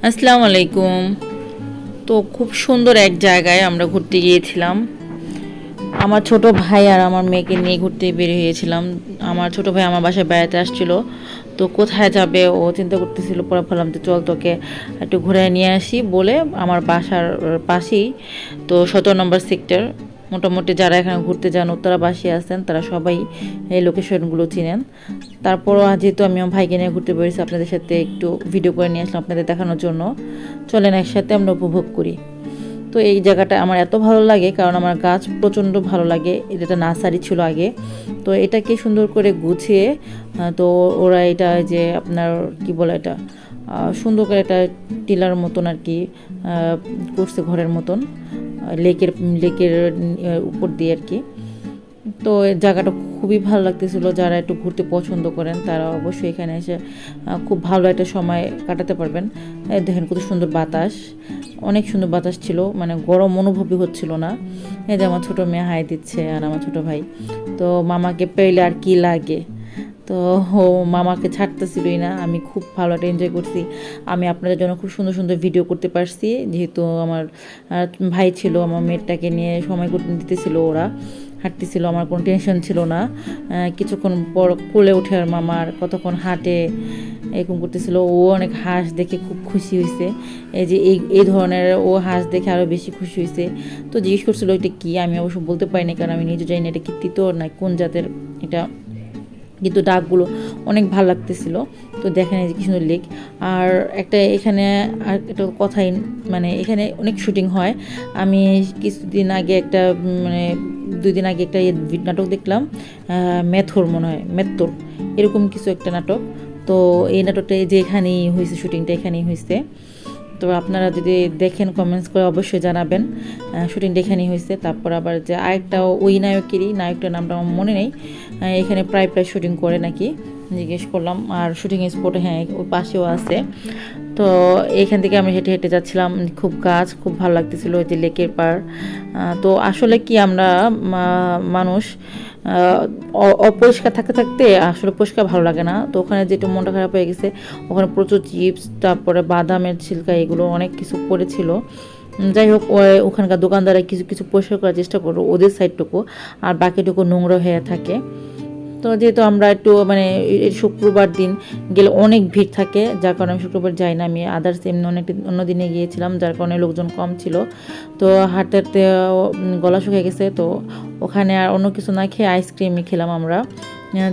আসসালামু আলাইকুম। তো খুব সুন্দর এক জায়গায় আমরা ঘুরতে গিয়েছিলাম। আমার ছোট ভাই আর আমার মেয়েকে নিয়ে ঘুরতে বের হয়েছিলাম। আমার ছোট ভাই আমার বাসায় বেড়াতে আসছিল। তো কোথায় যাবে ও চিন্তা করতেছিল, পরে ভাবলাম যে চল তোকে একটু ঘুরে নিয়ে আসি বলে আমার বাসার পাশেই তো 17 নম্বর সেক্টর, মোটামুটি যারা এখানে ঘুরতে যান উত্তরাবাসী আছেন তারা সবাই এই লোকেশনগুলো চিনেন। তারপরও যেহেতু আমি আমার ভাইকে নিয়ে ঘুরতে পেরেছি, আপনাদের সাথে একটু ভিডিও করে নিয়ে আসলাম আপনাদের দেখানোর জন্য। চলেন একসাথে আমরা উপভোগ করি। তো এই জায়গাটা আমার এত ভালো লাগে কারণ আমার গাছ প্রচণ্ড ভালো লাগে। এটা নার্সারি ছিল আগে, তো এটাকে সুন্দর করে গুছিয়ে তো ওরা এটা যে আপনার কি বলে এটা সুন্দর করে একটা টিলার মতন আর কি করছে, ঘরের মতন লেকের লেকের উপর দিয়ে আর কি। তো জায়গাটা খুবই ভালো লাগতেছিল। যারা একটু ঘুরতে পছন্দ করেন তারা অবশ্যই এখানে এসে খুব ভালো একটা সময় কাটাতে পারবেন। দেখেন কত সুন্দর বাতাস, অনেক সুন্দর বাতাস ছিল, মানে গরম অনুভবই হচ্ছিল না। এই যে আমার ছোটো মেয়ে হাই দিচ্ছে আর আমার ছোটো ভাই তো মামাকে পেলে আর কি লাগে, তো ও মামাকে ছাড়তেছিলই না। আমি খুব ভালো একটা এনজয় করছি। আমি আপনাদের জন্য খুব সুন্দর সুন্দর ভিডিও করতে পারছি, যেহেতু আমার ভাই ছিল আমার মেয়েটাকে নিয়ে সময় দিতেছিল, ওরা হাঁটতেছিল, আমার কোনো টেনশন ছিল না। কিছুক্ষণ পর কোলে উঠে আর মামার কতক্ষণ হাঁটে এরকম করতেছিল। ও অনেক হাঁস দেখে খুব খুশি হয়েছে। এই যে এই ধরনের ও হাঁস দেখে আরও বেশি খুশি হয়েছে। তো জিজ্ঞেস করছিল এটা কী, আমি অবশ্য বলতে পারিনি কারণ আমি নিজে জানি না এটা কি তিতো না কোন জাতের এটা, কিন্তু ডাকগুলো অনেক ভালো লাগতেছিল। তো দেখেন এই যে কি সুন্দর লেক। আর একটা এখানে আর একটা কথাই, মানে এখানে অনেক শুটিং হয়। আমি কিছুদিন আগে একটা মানে 2 দিন আগে একটা নাটক দেখলাম, মেথর মনে হয়, মেত্তর এরকম কিছু একটা নাটক। তো এই নাটকটা যে এখানেই হয়েছে, শুটিংটা এখানেই হয়েছে। তো আপনারা যদি দেখেন কমেন্টস করে অবশ্যই জানাবেন। শুটিংটা এখানেই হয়েছে। তারপর আবার যে আরেকটা ওই নায়কটার নামটা আমার মনে নেই, এখানে প্রায় শুটিং করে নাকি জিজ্ঞেস করলাম। আর শুটিং স্পটে হ্যাঁ ওই পাশেও আছে। তো এইখান থেকে আমি হেঁটে হেঁটে যাচ্ছিলাম, খুব গাছ, খুব ভালো লাগতেছিল ওই যে লেকের পার। তো আসলে কি আমরা মানুষ অপরিষ্কার থাকতে থাকতে আসলে পরিষ্কার ভালো লাগে না। তো ওখানে যেটা মনটা খারাপ হয়ে গেছে, ওখানে প্রচুর চিপস, তারপরে বাদামের ছিলকা, এগুলো অনেক কিছু পড়েছিল। যাই হোক ওখানকার দোকানদাররা কিছু কিছু পরিষ্কার করার চেষ্টা করলো ওদের সাইডটুকু, আর বাকিটুকু নোংরা হয়ে থাকে। তো যেহেতু আমরা একটু মানে শুক্রবার দিন গেলে অনেক ভিড় থাকে, যার কারণে আমি শুক্রবার যাই না। আমি আদার্স এমনি অন্য দিনে গিয়েছিলাম, যার কারণে লোকজন কম ছিল। তো হাঁটতে হাঁটতে গলা শুকিয়ে গেছে, তো ওখানে আর অন্য কিছু না খেয়ে আইসক্রিমই খেলাম আমরা।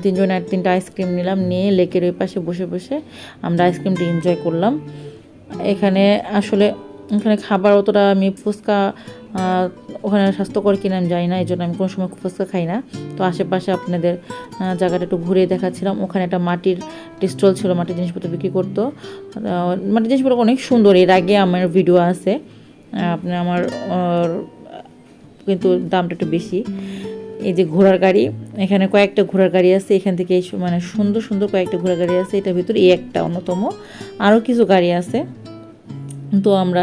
3জন 3টা আইসক্রিম নিলাম, নিয়ে লেকের ওই পাশে বসে বসে আমরা আইসক্রিমটা এনজয় করলাম। এখানে আসলে এখানে খাবার অতটা, আমি ফুচকা ওখানে স্বাস্থ্যকর কিনা আমি জানি না, এই জন্য আমি কোনো সময় ফুচকা খাই না। তো আশেপাশে আপনাদের জায়গাটা একটু ঘুরে দেখাচ্ছিলাম। ওখানে একটা মাটির স্টল ছিল, মাটির জিনিসপত্র বিক্রি করতো। মাটির জিনিসপত্র অনেক সুন্দর, এর আগে আমার ভিডিও আছে আপনার আমার, কিন্তু দামটা একটু বেশি। এই যে ঘোড়ার গাড়ি, এখানে কয়েকটা ঘোড়ার গাড়ি আছে, এখান থেকে মানে সুন্দর সুন্দর কয়েকটা ঘোড়ার গাড়ি আছে, এটার ভিতরে এই একটা অন্যতম, আরও কিছু গাড়ি আছে। তো আমরা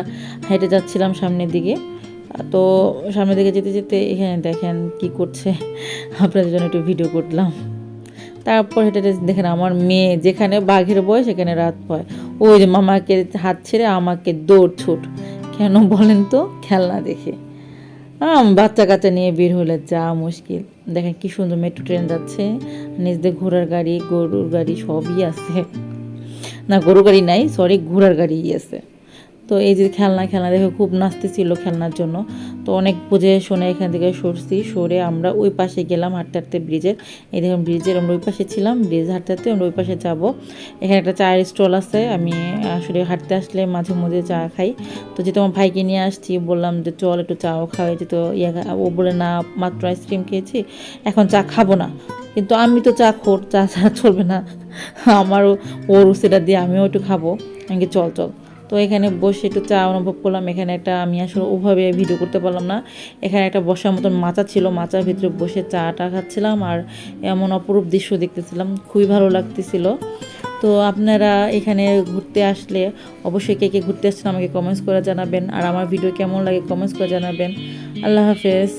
হেঁটে যাচ্ছিলাম সামনের দিকে। তো সামনের দিকে যেতে যেতে এখানে দেখেন কি করছে, আপনাদের জন্য একটু ভিডিও করলাম। তারপর হেঁটে দেখেন আমার মেয়ে, যেখানে বাঘের ভয় সেখানে রাত ভয়। ওই যে মামাকে হাত ছেড়ে আমাকে দৌড় ছুট, কেন বলেন তো, খেলনা দেখে। বাচ্চা কাচ্চা নিয়ে বের হলে যা মুশকিল। দেখেন কি সুন্দর মেট্রো ট্রেন যাচ্ছে, নিচ দিয়ে ঘোড়ার গাড়ি, গরুর গাড়ি সবই আছে। না গরুর গাড়ি নাই, সরি, ঘোড়ার গাড়িই আছে। তো এই যে খেলনা দেখে খুব নাচতেছিল খেলনার জন্য। তো অনেক বুঝে শুনে এখান থেকে সরে আমরা ওই পাশে গেলাম হাঁটতে হাঁটতে ব্রিজের। এই দেখুন ব্রিজের আমরা ওই পাশে ছিলাম, ব্রিজ হাঁটতে হাঁটতে আমরা ওই পাশে যাবো। এখানে একটা চায়ের স্টল আছে, আমি আসলে হাঁটতে আসলে মাঝে মধ্যে চা খাই। তো যেহেতু আমার ভাইকে নিয়ে আসছি, বললাম যে চল একটু চাও খাওয়াই, যেহেতু ও বলে না মাত্র আইসক্রিম খেয়েছি, এখন চা খাবো না। কিন্তু আমি তো চা খোর, চা ছাড়া চলবে না, আমারও ওর সেটা দিয়ে আমিও একটু খাবো। আমি চল চল। তো এখানে বসে একটু চা অনুভব করলাম। এখানে একটা, আমি আসলে ওভাবে ভিডিও করতে পারলাম না, এখানে একটা বসার মতন মাচা ছিল, মাচার ভিতরে বসে চাটা খাচ্ছিলাম আর এমন অপরূপ দৃশ্য দেখতেছিলাম, খুবই ভালো লাগতেছিল। তো আপনারা এখানে ঘুরতে আসলে অবশ্যই কে কে ঘুরতে আসছেন আমাকে কমেন্টস করে জানাবেন, আর আমার ভিডিও কেমন লাগে কমেন্টস করে জানাবেন। আল্লাহ হাফেজ।